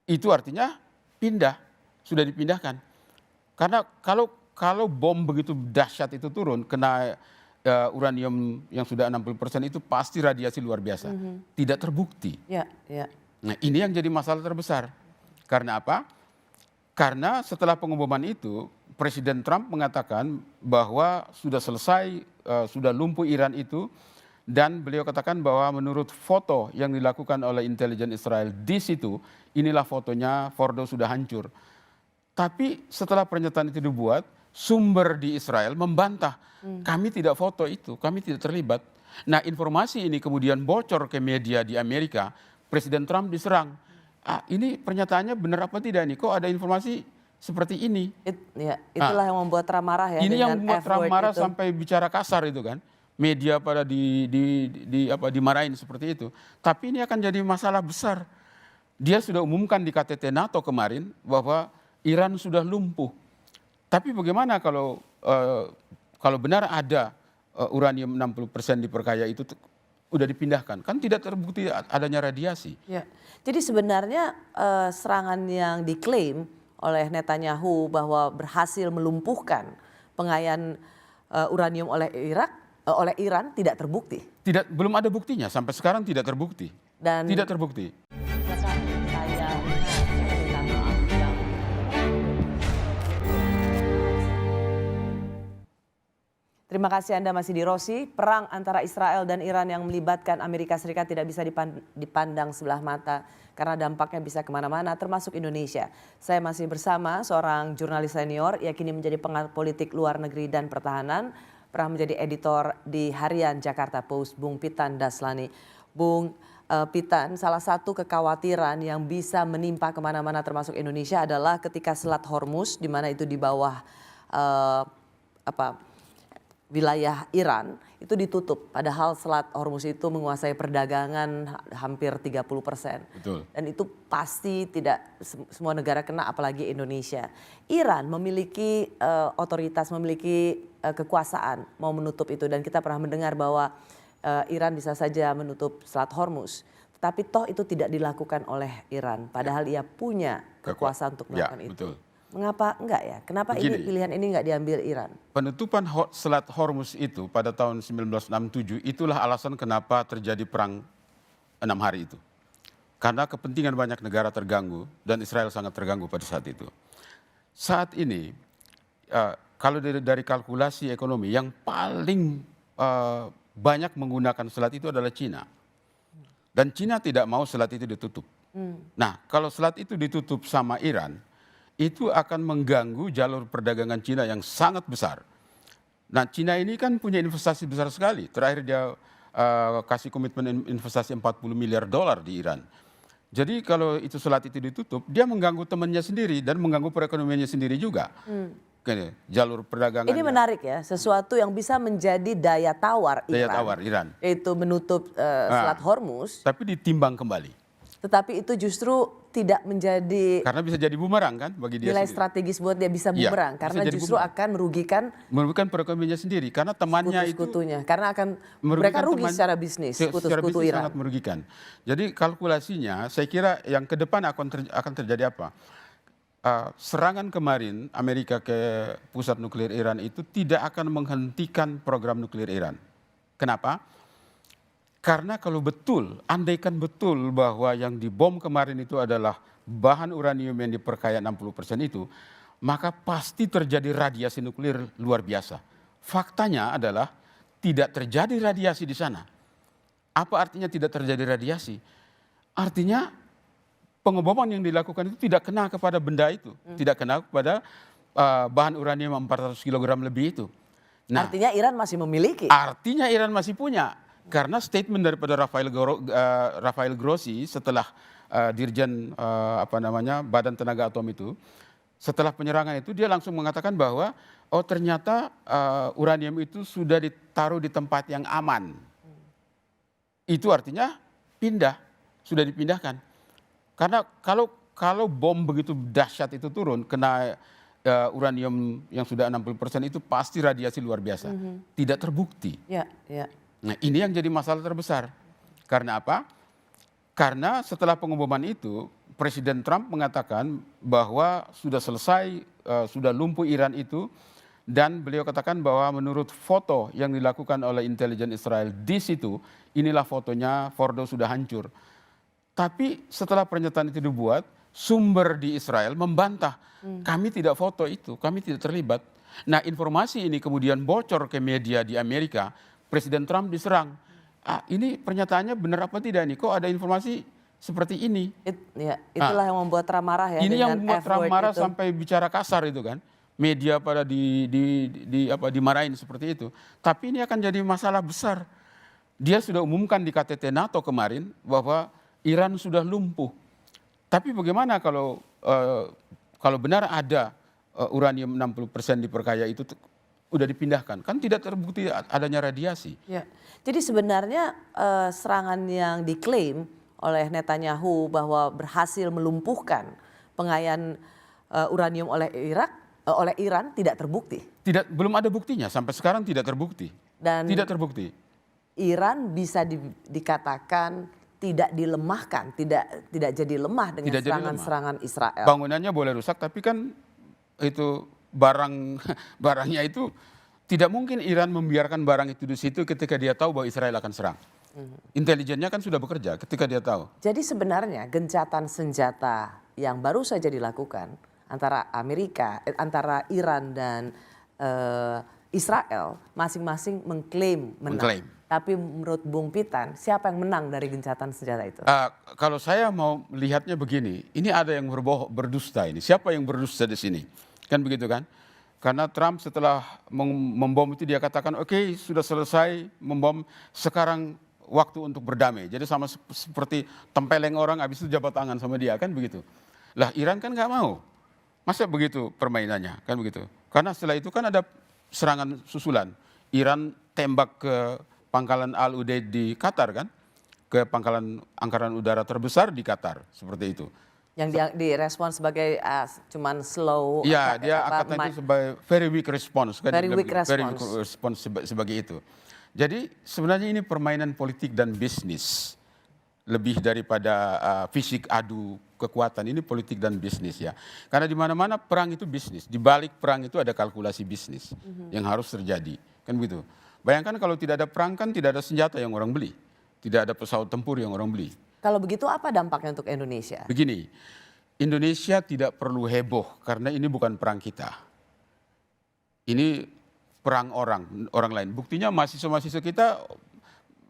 itu artinya pindah, sudah dipindahkan. Karena kalau bom begitu dahsyat itu turun, kena uranium yang sudah 60% itu pasti radiasi luar biasa. Tidak terbukti. Ya, ya. Nah, ini yang jadi masalah terbesar. Karena apa? Karena setelah pengumuman itu, Presiden Trump mengatakan bahwa sudah selesai, sudah lumpuh Iran itu, dan beliau katakan bahwa menurut foto yang dilakukan oleh intelijen Israel di situ, inilah fotonya, Fordo sudah hancur. Tapi setelah pernyataan itu dibuat, sumber di Israel membantah, kami tidak foto itu, kami tidak terlibat. Nah, informasi ini kemudian bocor ke media di Amerika, Presiden Trump diserang. Ini pernyataannya benar apa tidak nih? Kok ada informasi seperti ini? Itulah yang membuat Trump marah ya. Ini yang membuat Trump marah sampai bicara kasar itu kan. Media pada dimarahin seperti itu. Tapi ini akan jadi masalah besar. Dia sudah umumkan di KTT NATO kemarin bahwa Iran sudah lumpuh. Tapi bagaimana kalau benar ada uranium 60% diperkaya itu udah dipindahkan? Kan tidak terbukti adanya radiasi. Ya. Jadi sebenarnya serangan yang diklaim oleh Netanyahu bahwa berhasil melumpuhkan pengayaan uranium oleh Iran tidak terbukti. Belum ada buktinya, sampai sekarang tidak terbukti. Tidak terbukti. Terima kasih Anda masih di Rosi. Perang antara Israel dan Iran yang melibatkan Amerika Serikat tidak bisa dipandang sebelah mata karena dampaknya bisa kemana-mana termasuk Indonesia. Saya masih bersama seorang jurnalis senior yang kini menjadi pengamat politik luar negeri dan pertahanan. Pernah menjadi editor di Harian Jakarta Post, Bung Pitan Daslani. Bung Pitan, salah satu kekhawatiran yang bisa menimpa kemana-mana termasuk Indonesia adalah ketika Selat Hormuz, di mana itu di bawah wilayah Iran itu ditutup. Padahal Selat Hormuz itu menguasai perdagangan hampir 30%. Betul. Dan itu pasti tidak semua negara kena, apalagi Indonesia. Iran memiliki otoritas, memiliki kekuasaan mau menutup itu. Dan kita pernah mendengar bahwa Iran bisa saja menutup Selat Hormuz. Tapi toh itu tidak dilakukan oleh Iran. Padahal ia punya kekuasaan untuk melakukan itu. Betul. Mengapa enggak ya? Kenapa pilihan ini enggak diambil Iran? Penutupan Selat Hormuz itu pada tahun 1967 itulah alasan kenapa terjadi perang 6 hari itu. Karena kepentingan banyak negara terganggu dan Israel sangat terganggu pada saat itu. Saat ini kalau dari kalkulasi ekonomi yang paling banyak menggunakan selat itu adalah Cina. Dan Cina tidak mau selat itu ditutup. Nah, kalau selat itu ditutup sama Iran, itu akan mengganggu jalur perdagangan Cina yang sangat besar. Nah, Cina ini kan punya investasi besar sekali. Terakhir dia kasih komitmen investasi 40 miliar dolar di Iran. Jadi kalau itu selat itu ditutup, dia mengganggu temannya sendiri dan mengganggu perekonomiannya sendiri juga. Jalur perdagangan. Ini menarik ya, sesuatu yang bisa menjadi daya tawar Iran. Yaitu menutup Selat Hormuz. Tapi ditimbang kembali. Tetapi itu justru tidak menjadi, karena bisa jadi bumerang kan bagi dia nilai sendiri. Strategis buat dia bisa bumerang, karena justru akan merugikan perekonomiannya sendiri, karena temannya sekutu-sekutunya, karena akan mereka rugi secara bisnis, sekutu-sekutu Iran. Sangat merugikan. Jadi kalkulasinya saya kira yang ke depan akan terjadi apa? Serangan kemarin Amerika ke pusat nuklir Iran itu tidak akan menghentikan program nuklir Iran. Kenapa? Karena kalau andaikan betul bahwa yang dibom kemarin itu adalah bahan uranium yang diperkaya 60% itu, maka pasti terjadi radiasi nuklir luar biasa. Faktanya adalah tidak terjadi radiasi di sana. Apa artinya tidak terjadi radiasi? Artinya pengeboman yang dilakukan itu tidak kena kepada benda itu, tidak kena kepada bahan uranium 400 kg lebih itu. Nah, artinya Iran masih memiliki. Artinya Iran masih punya. Karena statement daripada Rafael Grossi setelah Dirjen Badan Tenaga Atom itu, setelah penyerangan itu dia langsung mengatakan bahwa ternyata uranium itu sudah ditaruh di tempat yang aman. Itu artinya sudah dipindahkan. Karena kalau bom begitu dahsyat itu turun, kena uranium yang sudah 60% itu pasti radiasi luar biasa. Tidak terbukti. Nah, ini yang jadi masalah terbesar. Karena apa? Karena setelah pengumuman itu, Presiden Trump mengatakan bahwa sudah selesai, sudah lumpuh Iran itu, dan beliau katakan bahwa menurut foto yang dilakukan oleh intelijen Israel di situ, inilah fotonya, Fordo sudah hancur. Tapi setelah pernyataan itu dibuat, sumber di Israel membantah, kami tidak foto itu, kami tidak terlibat. Nah, informasi ini kemudian bocor ke media di Amerika, Presiden Trump diserang. Ini pernyataannya benar apa tidak nih? Kok ada informasi seperti ini? Itulah yang membuat Trump marah ya. Ini yang membuat Trump marah itu. sampai bicara kasar itu kan. Media pada dimarahin seperti itu. Tapi ini akan jadi masalah besar. Dia sudah umumkan di KTT NATO kemarin bahwa Iran sudah lumpuh. Tapi bagaimana kalau benar ada uranium 60% diperkaya itu udah dipindahkan? Kan tidak terbukti adanya radiasi. Ya. Jadi sebenarnya serangan yang diklaim oleh Netanyahu bahwa berhasil melumpuhkan pengayaan uranium oleh Iran tidak terbukti. Belum ada buktinya, sampai sekarang tidak terbukti. Dan tidak terbukti. Iran bisa dikatakan tidak dilemahkan, tidak jadi lemah dengan serangan-serangan Israel. Bangunannya boleh rusak, tapi kan itu barangnya itu tidak mungkin Iran membiarkan barang itu di situ ketika dia tahu bahwa Israel akan serang. Intelijennya kan sudah bekerja ketika dia tahu. Jadi sebenarnya gencatan senjata yang baru saja dilakukan antara Iran dan Israel masing-masing mengklaim menang. Tapi menurut Bung Pitan, siapa yang menang dari gencatan senjata itu? Kalau saya mau lihatnya begini, ini ada yang berdusta ini. Siapa yang berdusta di sini? Kan begitu kan? Karena Trump setelah membom itu dia katakan, oke, sudah selesai membom, sekarang waktu untuk berdamai. Jadi sama seperti tempeleng orang habis itu jabat tangan sama dia, kan begitu. Lah Iran kan nggak mau. Masa begitu permainannya, kan begitu. Karena setelah itu kan ada serangan susulan. Iran tembak ke pangkalan Al-Udeid di Qatar kan. Ke pangkalan angkatan udara terbesar di Qatar, seperti itu. Yang direspon sebagai cuman slow. Iya, dia angkatan itu sebagai very weak response. Kan? Very weak response sebagai itu. Jadi sebenarnya ini permainan politik dan bisnis. Lebih daripada fisik adu kekuatan, ini politik dan bisnis ya. Karena di mana-mana perang itu bisnis. Di balik perang itu ada kalkulasi bisnis yang harus terjadi. Kan begitu. Bayangkan kalau tidak ada perang kan tidak ada senjata yang orang beli. Tidak ada pesawat tempur yang orang beli. Kalau begitu apa dampaknya untuk Indonesia? Begini, Indonesia tidak perlu heboh karena ini bukan perang kita. Ini perang orang lain. Buktinya mahasiswa-mahasiswa kita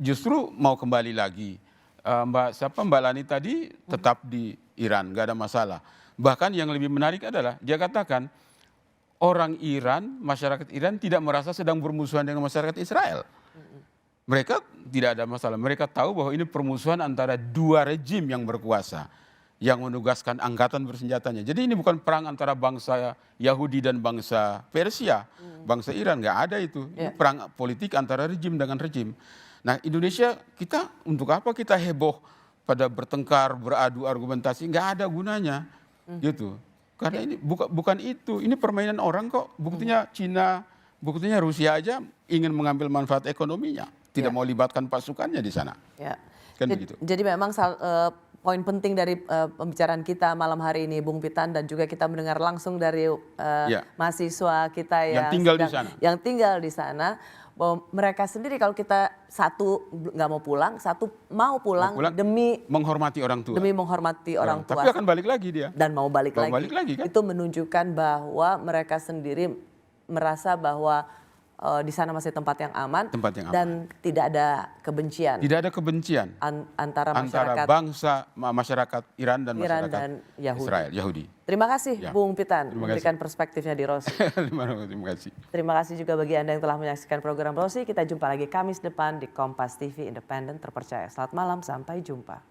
justru mau kembali lagi. Mbak Lani tadi tetap di Iran, nggak ada masalah. Bahkan yang lebih menarik adalah dia katakan orang Iran, masyarakat Iran tidak merasa sedang bermusuhan dengan masyarakat Israel. Mereka tidak ada masalah. Mereka tahu bahwa ini permusuhan antara dua rejim yang berkuasa, yang menugaskan angkatan bersenjatanya. Jadi ini bukan perang antara bangsa Yahudi dan bangsa Persia, bangsa Iran, nggak ada itu. Ini perang politik antara rejim dengan rejim. Nah Indonesia, kita untuk apa kita heboh pada bertengkar, beradu argumentasi, nggak ada gunanya, gitu. Karena ini bukan itu, ini permainan orang kok. Buktinya Cina, buktinya Rusia aja ingin mengambil manfaat ekonominya, tidak mau libatkan pasukannya di sana. Ya. Kan begitu. Jadi memang poin penting dari pembicaraan kita malam hari ini, Bung Pitan, dan juga kita mendengar langsung dari mahasiswa kita yang tinggal di sana. Bahwa mereka sendiri kalau kita satu nggak mau pulang, satu mau pulang demi menghormati orang tua. Demi menghormati orang tua. Tapi akan balik lagi dia. Dan mau balik lagi kan? Itu menunjukkan bahwa mereka sendiri merasa bahwa di sana masih tempat yang aman. Dan tidak ada kebencian. Tidak ada kebencian antara bangsa masyarakat Iran dan masyarakat Israel, Yahudi. Terima kasih Bung Pitan memberikan perspektifnya di Rosi. Terima kasih. Terima kasih juga bagi Anda yang telah menyaksikan program Rosi. Kita jumpa lagi Kamis depan di Kompas TV Independen Terpercaya. Selamat malam, sampai jumpa.